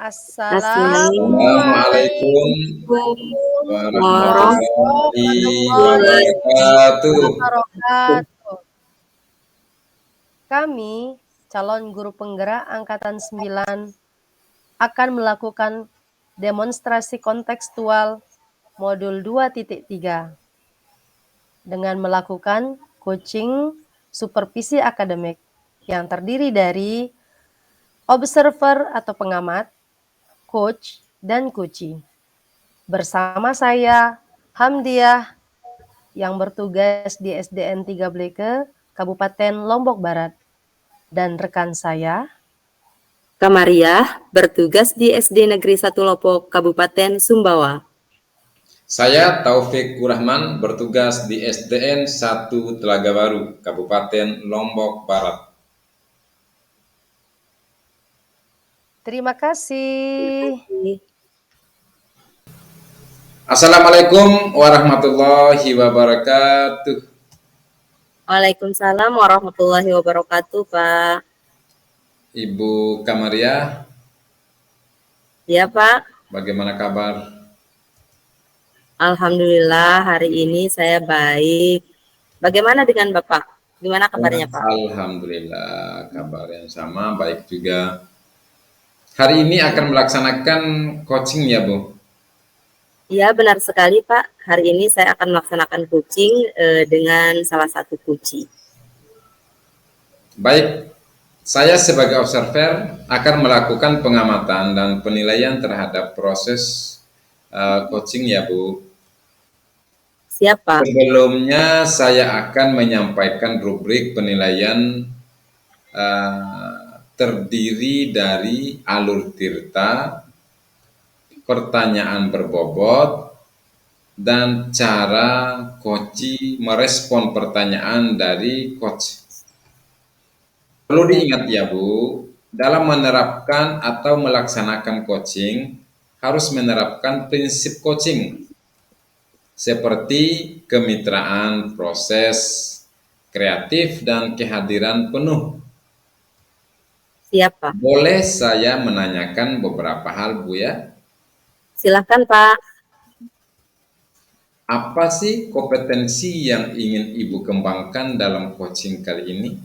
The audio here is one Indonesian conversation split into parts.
Assalamualaikum warahmatullahi wabarakatuh. Kami, calon guru penggerak Angkatan 9, akan melakukan demonstrasi kontekstual modul 2.3 dengan melakukan coaching supervisi akademik yang terdiri dari observer atau pengamat, coach, dan coachee. Bersama saya, Hamdiah, yang bertugas di SDN 3 Bleke, Kabupaten Lombok Barat. Dan rekan saya, Kamariah, bertugas di SD Negeri 1 Lopo, Kabupaten Sumbawa. Saya Taufik Rahman, bertugas di SDN 1 Telaga Baru, Kabupaten Lombok Barat. Terima kasih. Assalamualaikum warahmatullahi wabarakatuh. Waalaikumsalam warahmatullahi wabarakatuh, Pak. Ibu Kamariah. Ya, Pak. Bagaimana kabar? Alhamdulillah, hari ini saya baik. Bagaimana dengan Bapak? Gimana kabarnya, Pak? Alhamdulillah, kabar yang sama, baik juga. Hari ini akan melaksanakan coaching ya, Bu? Iya, benar sekali, Pak. Hari ini saya akan melaksanakan coaching dengan salah satu coachee. Baik, saya sebagai observer akan melakukan pengamatan dan penilaian terhadap proses coaching ya, Bu. Siapa? Sebelumnya saya akan menyampaikan rubrik penilaian terdiri dari alur tirta, pertanyaan berbobot, dan cara coachee merespon pertanyaan dari coach. Perlu diingat ya Bu, dalam menerapkan atau melaksanakan coaching, harus menerapkan prinsip coaching, seperti kemitraan, proses, kreatif, dan kehadiran penuh. Siapa? Boleh saya menanyakan beberapa hal Bu ya? Silakan, Pak. Apa sih kompetensi yang ingin Ibu kembangkan dalam coaching kali ini?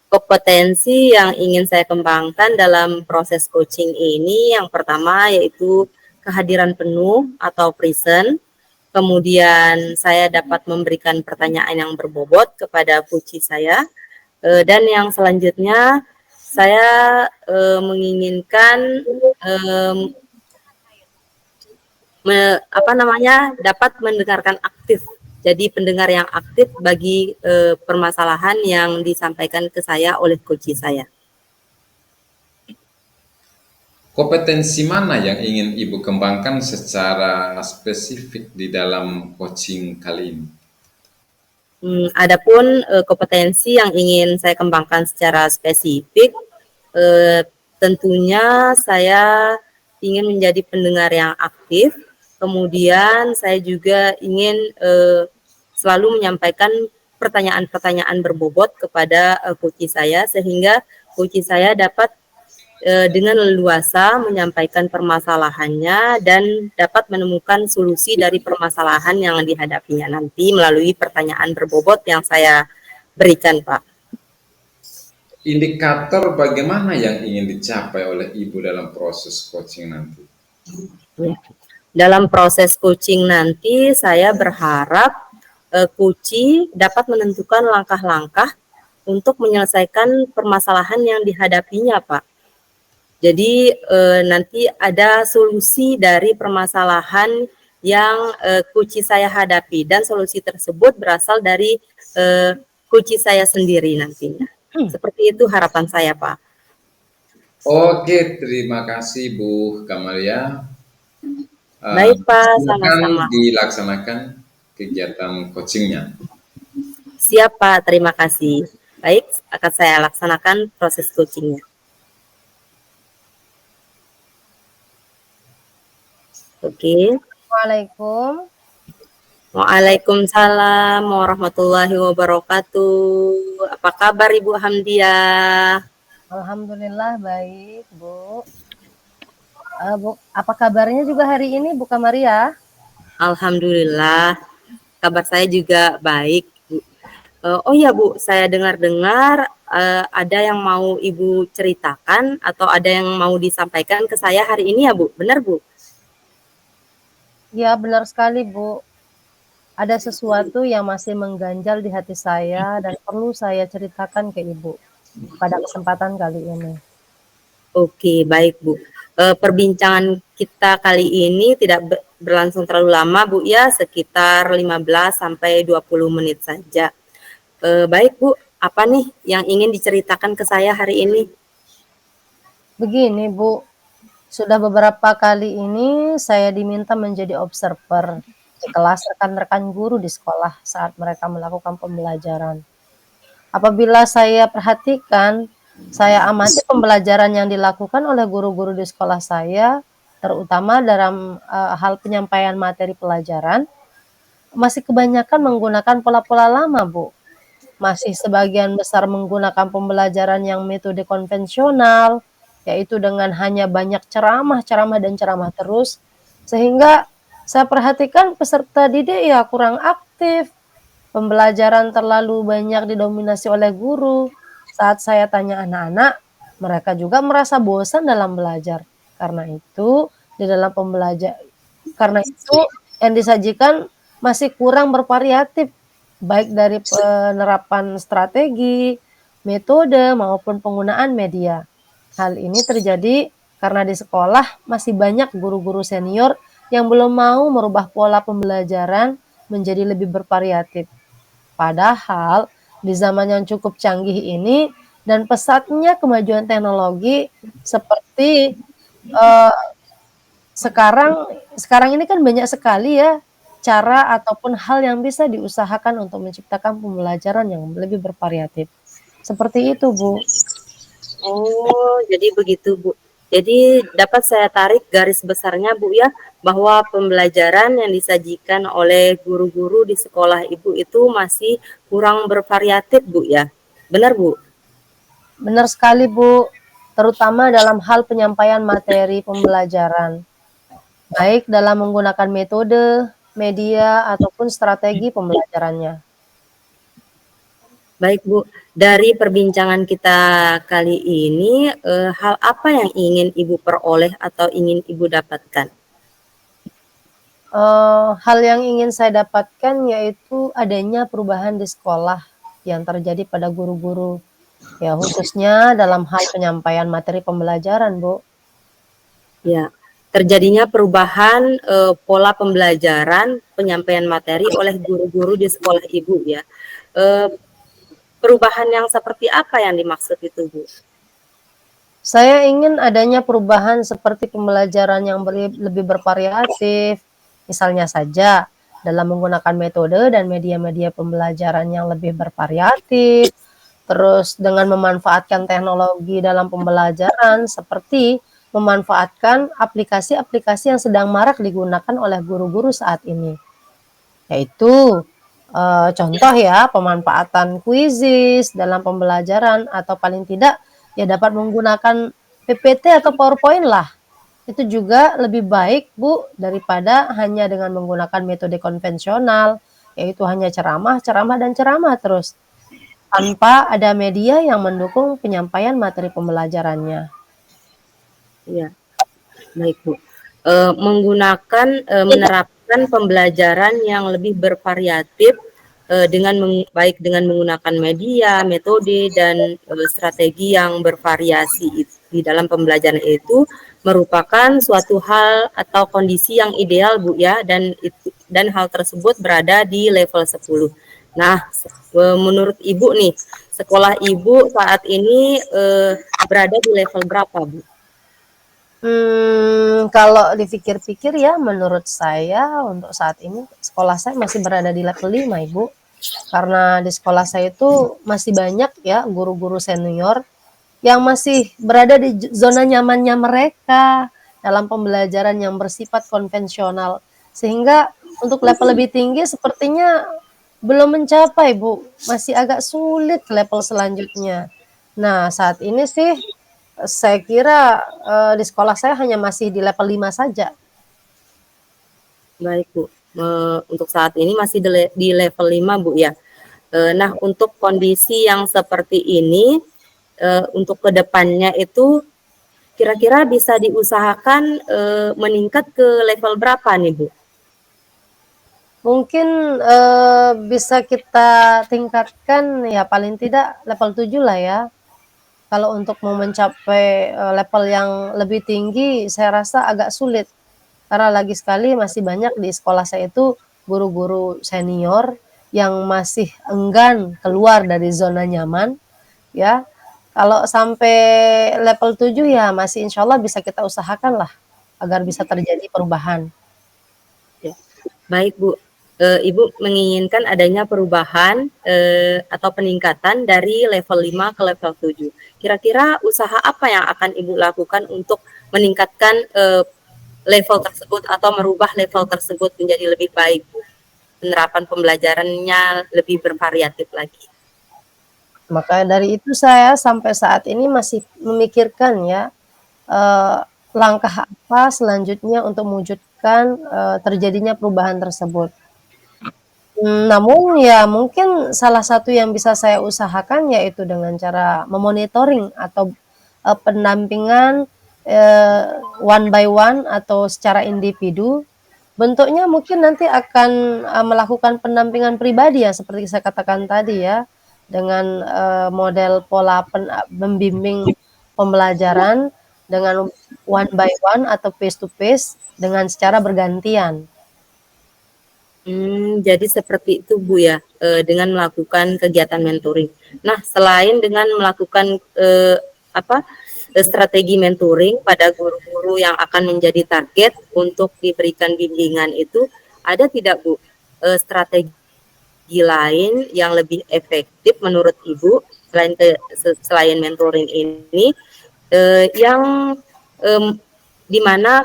Kompetensi yang ingin saya kembangkan dalam proses coaching ini, yang pertama yaitu kehadiran penuh atau present. Kemudian saya dapat memberikan pertanyaan yang berbobot kepada coachee saya. Dan yang selanjutnya saya menginginkan dapat mendengarkan aktif. Jadi pendengar yang aktif bagi permasalahan yang disampaikan ke saya oleh coachee saya. Kompetensi mana yang ingin Ibu kembangkan secara spesifik di dalam coaching kali ini? Adapun kompetensi yang ingin saya kembangkan secara spesifik, tentunya saya ingin menjadi pendengar yang aktif. Kemudian saya juga ingin selalu menyampaikan pertanyaan-pertanyaan berbobot kepada coachee saya, sehingga coachee saya dapat dengan leluasa menyampaikan permasalahannya dan dapat menemukan solusi dari permasalahan yang dihadapinya nanti melalui pertanyaan berbobot yang saya berikan, Pak. Indikator bagaimana yang ingin dicapai oleh Ibu dalam proses coaching nanti? Ya. Dalam proses coaching nanti saya berharap coachee dapat menentukan langkah-langkah untuk menyelesaikan permasalahan yang dihadapinya, Pak. Jadi nanti ada solusi dari permasalahan yang coachee saya hadapi, dan solusi tersebut berasal dari coachee saya sendiri nantinya. Seperti itu harapan saya, Pak. Oke, terima kasih Bu Kamariah. Baik, Pak, sama-sama. Dilaksanakan kegiatan coachingnya. Siap, Pak, terima kasih. Baik, akan saya laksanakan proses coachingnya. Oke. Waalaikumsalam warahmatullahi wabarakatuh. Apa kabar Ibu Hamdiah? Alhamdulillah baik, Bu. Bu, apa kabarnya juga hari ini, Bu Kamaria? Alhamdulillah, kabar saya juga baik, Bu. Oh iya Bu, saya dengar-dengar ada yang mau Ibu ceritakan atau ada yang mau disampaikan ke saya hari ini ya Bu, benar Bu? Ya, benar sekali, Bu. Ada sesuatu yang masih mengganjal di hati saya dan perlu saya ceritakan ke Ibu pada kesempatan kali ini. Oke, baik Bu. Perbincangan kita kali ini tidak berlangsung terlalu lama Bu ya, sekitar 15 sampai 20 menit saja. Baik Bu, apa nih yang ingin diceritakan ke saya hari ini? Begini, Bu, sudah beberapa kali ini saya diminta menjadi observer di kelas rekan-rekan guru di sekolah saat mereka melakukan pembelajaran. Apabila saya perhatikan, saya amati pembelajaran yang dilakukan oleh guru-guru di sekolah saya, terutama dalam hal penyampaian materi pelajaran, masih kebanyakan menggunakan pola-pola lama, Bu. Masih sebagian besar menggunakan pembelajaran yang metode konvensional, yaitu dengan hanya banyak ceramah, ceramah, dan ceramah terus, sehingga saya perhatikan peserta didik ya kurang aktif, pembelajaran terlalu banyak didominasi oleh guru. Saat saya tanya anak-anak, mereka juga merasa bosan dalam belajar. Karena itu, di dalam karena itu yang disajikan masih kurang bervariatif, baik dari penerapan strategi, metode, maupun penggunaan media. Hal ini terjadi karena di sekolah masih banyak guru-guru senior yang belum mau merubah pola pembelajaran menjadi lebih bervariatif. Padahal di zaman yang cukup canggih ini dan pesatnya kemajuan teknologi seperti sekarang ini kan banyak sekali ya cara ataupun hal yang bisa diusahakan untuk menciptakan pembelajaran yang lebih bervariatif. Seperti itu, Bu. Oh, jadi begitu Bu. Jadi dapat saya tarik garis besarnya Bu ya, bahwa pembelajaran yang disajikan oleh guru-guru di sekolah Ibu itu masih kurang bervariatif Bu ya. Benar Bu? Benar sekali, Bu. Terutama dalam hal penyampaian materi pembelajaran, baik dalam menggunakan metode, media, ataupun strategi pembelajarannya. Baik Bu, dari perbincangan kita kali ini, hal apa yang ingin Ibu peroleh atau ingin Ibu dapatkan? Hal yang ingin saya dapatkan yaitu adanya perubahan di sekolah yang terjadi pada guru-guru, ya khususnya dalam hal penyampaian materi pembelajaran, Bu. Ya, terjadinya perubahan pola pembelajaran penyampaian materi oleh guru-guru di sekolah Ibu ya. Perubahan yang seperti apa yang dimaksud itu Bu? Saya ingin adanya perubahan seperti pembelajaran yang lebih bervariatif, misalnya saja dalam menggunakan metode dan media-media pembelajaran yang lebih bervariatif, terus dengan memanfaatkan teknologi dalam pembelajaran seperti memanfaatkan aplikasi-aplikasi yang sedang marak digunakan oleh guru-guru saat ini. Yaitu contoh ya, pemanfaatan quizzes dalam pembelajaran atau paling tidak ya dapat menggunakan PPT atau PowerPoint lah. Itu juga lebih baik, Bu, daripada hanya dengan menggunakan metode konvensional, yaitu hanya ceramah, ceramah, dan ceramah terus, tanpa ada media yang mendukung penyampaian materi pembelajarannya. Ya, baik Bu. Menerapkan pembelajaran yang lebih bervariatif baik dengan menggunakan media, metode, dan strategi yang bervariasi di dalam pembelajaran itu merupakan suatu hal atau kondisi yang ideal Bu ya, dan hal tersebut berada di level 10. Nah, menurut Ibu nih, sekolah Ibu saat ini berada di level berapa Bu? Kalau dipikir-pikir ya menurut saya untuk saat ini sekolah saya masih berada di level 5 Ibu. Karena di sekolah saya itu masih banyak ya guru-guru senior yang masih berada di zona nyamannya mereka dalam pembelajaran yang bersifat konvensional. Sehingga untuk level lebih tinggi sepertinya belum mencapai Bu, masih agak sulit level selanjutnya. Nah, saat ini sih Saya kira, di sekolah saya hanya masih di level 5 saja. Baik, Bu. Untuk saat ini masih di level 5, Bu, ya. Nah, untuk kondisi yang seperti ini, untuk kedepannya itu kira-kira bisa diusahakan meningkat ke level berapa nih, Bu? Mungkin, bisa kita tingkatkan ya paling tidak level 7 lah ya. Kalau untuk mau mencapai, level yang lebih tinggi saya rasa agak sulit. Karena lagi sekali masih banyak di sekolah saya itu guru-guru senior yang masih enggan keluar dari zona nyaman ya. Kalau sampai level 7 ya masih insya Allah bisa kita usahakan lah agar bisa terjadi perubahan. Ya. Baik, Bu. Ibu menginginkan adanya perubahan atau peningkatan dari level 5 ke level 7. Kira-kira usaha apa yang akan Ibu lakukan untuk meningkatkan level tersebut atau merubah level tersebut menjadi lebih baik, Bu? Penerapan pembelajarannya lebih bervariatif lagi. Maka dari itu saya sampai saat ini masih memikirkan ya, eee, langkah apa selanjutnya untuk mewujudkan, terjadinya perubahan tersebut. Namun ya mungkin salah satu yang bisa saya usahakan yaitu dengan cara memonitoring atau, pendampingan, one by one atau secara individu. Bentuknya mungkin nanti akan, melakukan pendampingan pribadi ya seperti saya katakan tadi ya, dengan, model pola membimbing pembelajaran dengan one by one atau face to face dengan secara bergantian. Jadi seperti itu, Bu, ya, dengan melakukan kegiatan mentoring. Nah, selain dengan melakukan, strategi mentoring pada guru-guru yang akan menjadi target untuk diberikan bimbingan itu, ada tidak, Bu, strategi lain yang lebih efektif menurut Ibu selain mentoring ini, yang, di mana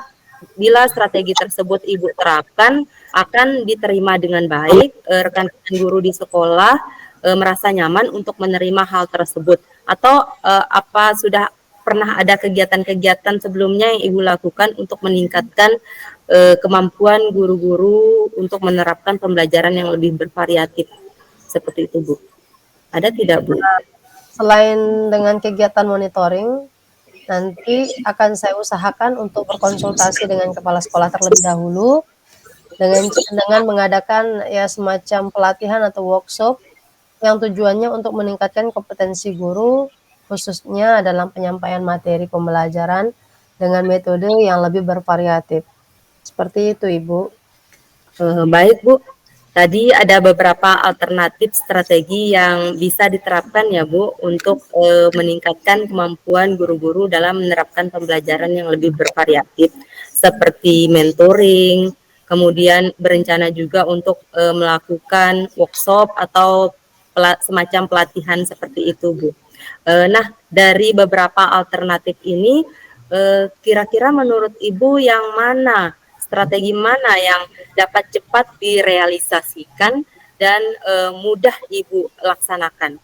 bila strategi tersebut Ibu terapkan akan diterima dengan baik, rekan-rekan guru di sekolah, merasa nyaman untuk menerima hal tersebut, atau, apa sudah pernah ada kegiatan-kegiatan sebelumnya yang Ibu lakukan untuk meningkatkan, kemampuan guru-guru untuk menerapkan pembelajaran yang lebih bervariatif, seperti itu, Bu? Ada tidak, Bu? Selain dengan kegiatan monitoring, nanti akan saya usahakan untuk berkonsultasi dengan kepala sekolah terlebih dahulu, dengan mengadakan ya semacam pelatihan atau workshop yang tujuannya untuk meningkatkan kompetensi guru, khususnya dalam penyampaian materi pembelajaran dengan metode yang lebih bervariatif. Seperti itu, Ibu. Baik, Bu. Tadi ada beberapa alternatif strategi yang bisa diterapkan ya, Bu, untuk meningkatkan kemampuan guru-guru dalam menerapkan pembelajaran yang lebih bervariatif, seperti mentoring, kemudian berencana juga untuk melakukan workshop atau semacam pelatihan seperti itu, Bu. Nah, dari beberapa alternatif ini, kira-kira menurut Ibu yang mana, strategi mana yang dapat cepat direalisasikan dan mudah Ibu laksanakan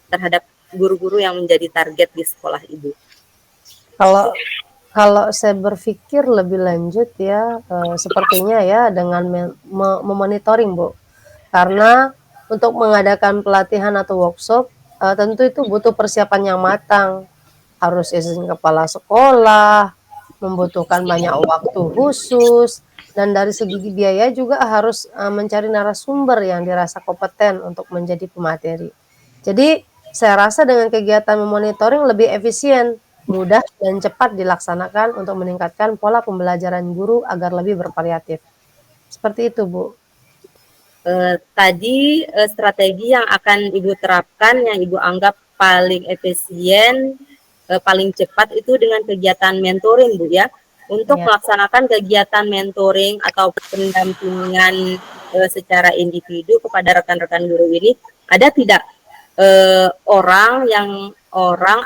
terhadap guru-guru yang menjadi target di sekolah Ibu? Kalau kalau saya berpikir lebih lanjut ya, sepertinya ya dengan memonitoring, Bu. Karena untuk mengadakan pelatihan atau workshop, tentu itu butuh persiapan yang matang. Harus izin kepala sekolah, membutuhkan banyak waktu khusus, dan dari segi biaya juga harus, mencari narasumber yang dirasa kompeten untuk menjadi pemateri. Jadi, saya rasa dengan kegiatan memonitoring lebih efisien, mudah dan cepat dilaksanakan untuk meningkatkan pola pembelajaran guru agar lebih bervariatif. Seperti itu, Bu. Tadi strategi yang akan Ibu terapkan yang Ibu anggap paling efisien, paling cepat itu dengan kegiatan mentoring, Bu, ya. Untuk Ya. melaksanakan kegiatan mentoring atau pendampingan secara individu kepada rekan-rekan guru ini, ada tidak orang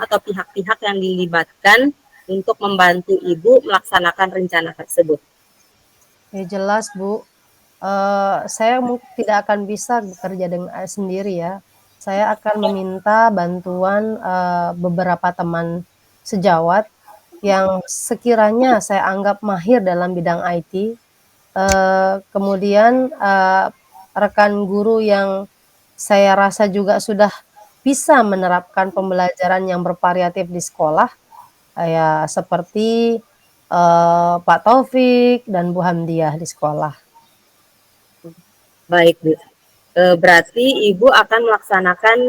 atau pihak-pihak yang dilibatkan untuk membantu Ibu melaksanakan rencana tersebut? Ya jelas, Bu. Saya tidak akan bisa bekerja sendiri ya. Saya akan meminta bantuan, beberapa teman sejawat yang sekiranya saya anggap mahir dalam bidang IT, kemudian, rekan guru yang saya rasa juga sudah bisa menerapkan pembelajaran yang bervariatif di sekolah, kayak seperti, Pak Taufik dan Bu Hamdiah di sekolah. Baik, Bu. Berarti Ibu akan melaksanakan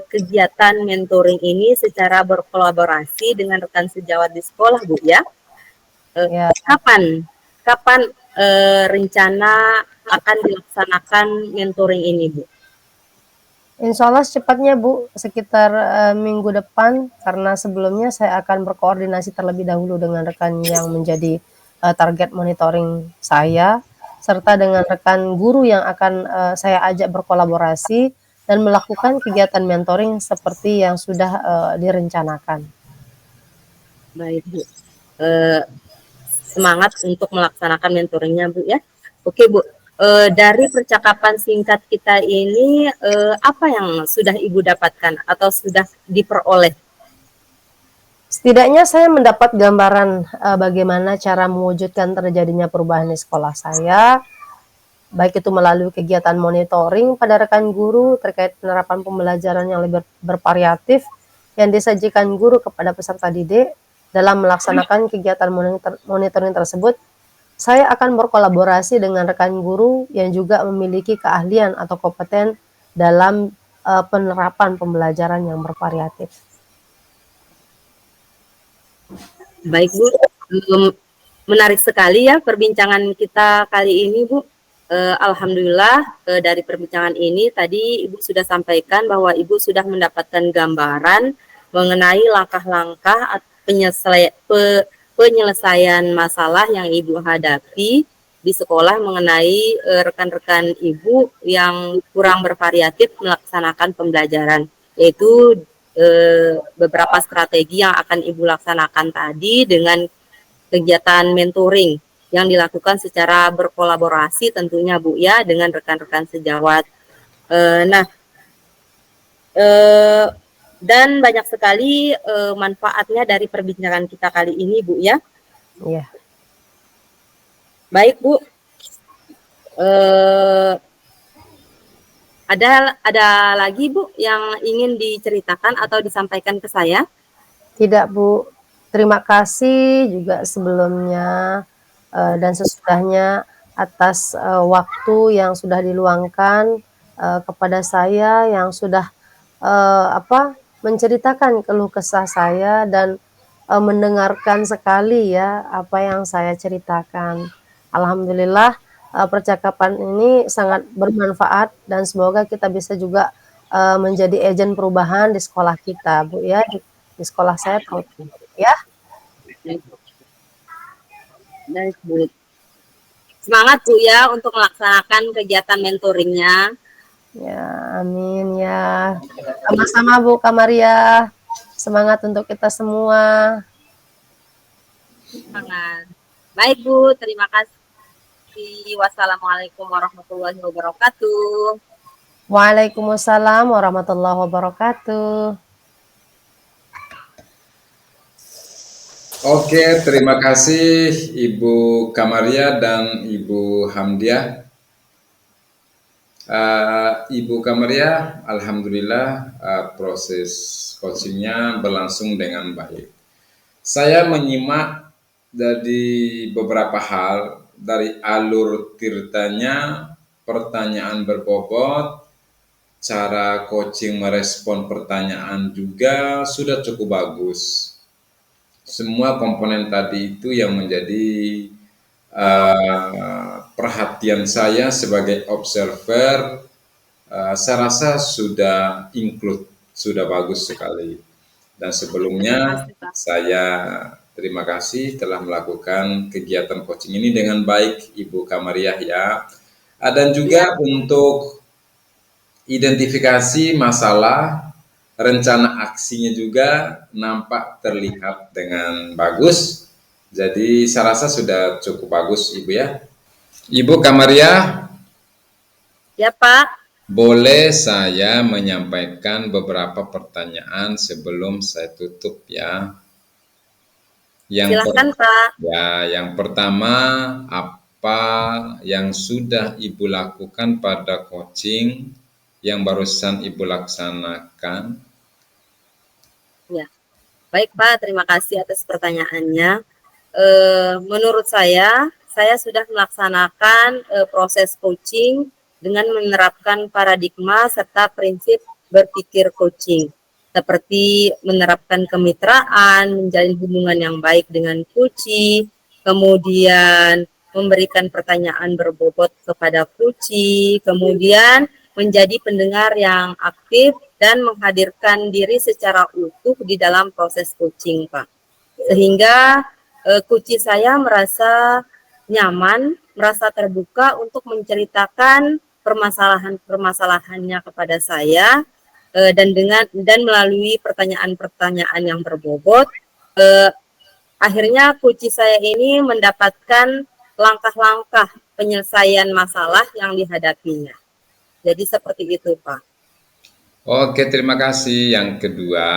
kegiatan mentoring ini secara berkolaborasi dengan rekan sejawat di sekolah, Bu ya? Ya, Kapan? Kapan rencana akan dilaksanakan mentoring ini, Bu? insya Allah secepatnya Bu, sekitar, minggu depan, karena sebelumnya saya akan berkoordinasi terlebih dahulu dengan rekan yang menjadi, target monitoring saya, serta dengan rekan guru yang akan, saya ajak berkolaborasi dan melakukan kegiatan mentoring seperti yang sudah, direncanakan. Baik, Bu. Semangat untuk melaksanakan mentoringnya, Bu ya. Oke, Bu. Dari percakapan singkat kita ini, apa yang sudah Ibu dapatkan atau sudah diperoleh? Setidaknya saya mendapat gambaran, bagaimana cara mewujudkan terjadinya perubahan di sekolah saya, baik itu melalui kegiatan monitoring pada rekan guru terkait penerapan pembelajaran yang lebih bervariatif yang disajikan guru kepada peserta didik. Dalam melaksanakan kegiatan monitoring tersebut, saya akan berkolaborasi dengan rekan guru yang juga memiliki keahlian atau kompeten dalam, penerapan pembelajaran yang bervariatif. Baik, Bu. Menarik sekali ya perbincangan kita kali ini, Bu. Alhamdulillah dari perbincangan ini tadi Ibu sudah sampaikan bahwa Ibu sudah mendapatkan gambaran mengenai langkah-langkah penyelesaian masalah yang Ibu hadapi di sekolah mengenai rekan-rekan Ibu yang kurang bervariatif melaksanakan pembelajaran, yaitu beberapa strategi yang akan Ibu laksanakan tadi dengan kegiatan mentoring yang dilakukan secara berkolaborasi tentunya, Bu ya, dengan rekan-rekan sejawat. Dan banyak sekali manfaatnya dari perbincangan kita kali ini, Bu ya. Iya. Baik, Bu. Ada lagi, Bu, yang ingin diceritakan atau disampaikan ke saya? Tidak, Bu. Terima kasih juga sebelumnya, dan sesudahnya atas, waktu yang sudah diluangkan, kepada saya yang sudah, menceritakan keluh kesah saya dan, mendengarkan sekali ya apa yang saya ceritakan. Alhamdulillah, percakapan ini sangat bermanfaat dan semoga kita bisa juga, menjadi agen perubahan di sekolah kita, Bu, ya, di sekolah saya terutama, ya. Baik, Bu. Semangat, Bu ya, untuk melaksanakan kegiatan mentoringnya. Ya, amin ya. Sama-sama Bu Kamaria. Semangat untuk kita semua. Semangat. Baik, Bu, terima kasih. Wassalamualaikum warahmatullahi wabarakatuh. Waalaikumsalam warahmatullahi wabarakatuh. Oke, terima kasih Ibu Kamaria dan Ibu Hamdiah. Ibu Kamaria, alhamdulillah proses coachingnya berlangsung dengan baik. Saya menyimak dari beberapa hal dari alur ceritanya, pertanyaan berbobot, cara coaching merespon pertanyaan juga sudah cukup bagus. Semua komponen tadi itu yang menjadi perhatian saya sebagai observer, saya rasa sudah include, sudah bagus sekali. Dan sebelumnya saya terima kasih telah melakukan kegiatan coaching ini dengan baik, Ibu Kamariah ya. Dan juga untuk identifikasi masalah, rencana aksinya juga nampak terlihat dengan bagus. Jadi saya rasa sudah cukup bagus, Ibu ya. Ibu Kamaria, Ya, Pak. boleh saya menyampaikan beberapa pertanyaan sebelum saya tutup ya. Yang Silahkan Pak. yang pertama, apa yang sudah Ibu lakukan pada coaching yang barusan Ibu laksanakan? Ya, baik Pak, terima kasih atas pertanyaannya. Menurut saya sudah melaksanakan proses coaching dengan menerapkan paradigma serta prinsip berpikir coaching, seperti menerapkan kemitraan, menjalin hubungan yang baik dengan coachee, kemudian memberikan pertanyaan berbobot kepada coachee, kemudian menjadi pendengar yang aktif dan menghadirkan diri secara utuh di dalam proses coaching, Pak. Sehingga coachee saya merasa nyaman, merasa terbuka untuk menceritakan permasalahannya kepada saya, dan melalui pertanyaan-pertanyaan yang berbobot, akhirnya coachee saya ini mendapatkan langkah-langkah penyelesaian masalah yang dihadapinya. Jadi seperti itu, Pak. Oke, terima kasih. Yang kedua,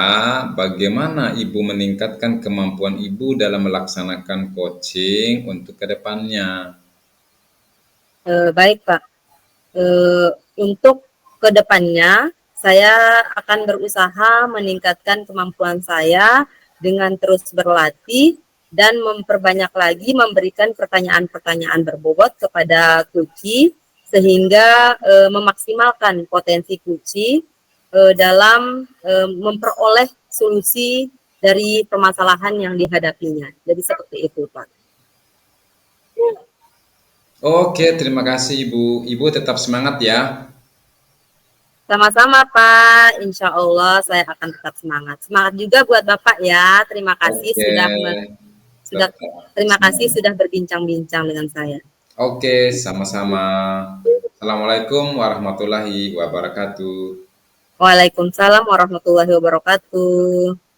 bagaimana Ibu meningkatkan kemampuan Ibu dalam melaksanakan coaching untuk kedepannya? Baik, Pak. Untuk kedepannya, saya akan berusaha meningkatkan kemampuan saya dengan terus berlatih dan memperbanyak lagi memberikan pertanyaan-pertanyaan berbobot kepada coachee sehingga memaksimalkan potensi coachee dalam memperoleh solusi dari permasalahan yang dihadapinya. Jadi seperti itu, Pak. Oke, terima kasih Ibu. Ibu tetap semangat ya. Sama-sama Pak, insya Allah saya akan tetap semangat. Semangat juga buat Bapak ya. Terima kasih Oke, terima kasih sudah berbincang-bincang dengan saya. Oke, sama-sama. Assalamualaikum warahmatullahi wabarakatuh. Waalaikumsalam warahmatullahi wabarakatuh.